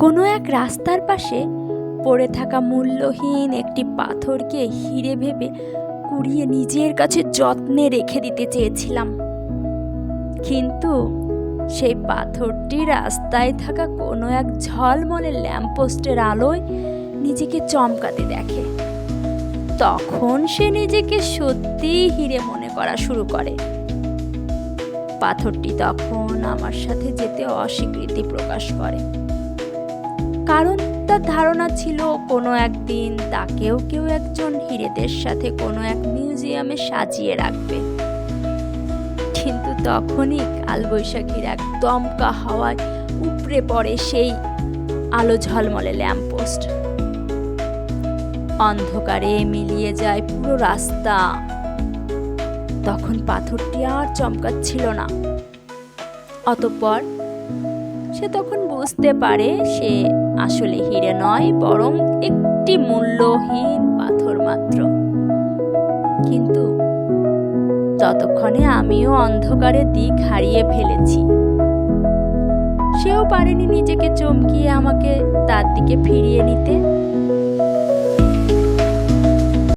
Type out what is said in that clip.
কোনো এক রাস্তার পাশে পড়ে থাকা মূল্যহীন একটি পাথরকে হিরে ভেবে কুড়িয়ে নিজের কাছে যত্নে রেখে দিতে চেয়েছিলাম, কিন্তু সেই পাথরটি রাস্তায় থাকা কোনো এক ঝলমলে ল্যাম্পপোস্টের আলোয় নিজেকে চমকাতে দেখে। তখন সে নিজেকে সত্যিই হিরে মনে করা শুরু করে। পাথরটি তখন আমার সাথে যেতে অস্বীকৃতি প্রকাশ করে, কারণ তার ধারণা ছিল কোনো একদিন তাকেও কেউ একজন হিরেদের সাথে কোনো এক মিউজিয়ামে সাজিয়ে রাখবে। কিন্তু তখনই কালবৈশাখীর এক দমকা হাওয়ায় উপড়ে পড়ে সেই আলো ঝলমলে ল্যাম্পপোস্ট। অন্ধকারে মিলিয়ে যায় পুরো রাস্তা। তখন পাথরটি আর চমকাচ্ছিল না। অতঃপর সে তখন বুঝতে পারে সে আসলে হিরে নয়, বরং একটি মূল্যহীন পাথর মাত্র। কিন্তু ততক্ষণে আমিও অন্ধকারে দিক হারিয়ে ফেলেছি। সেও পারেনি নিজেকে চমকিয়ে আমাকে তার দিকে ফিরিয়ে নিতে।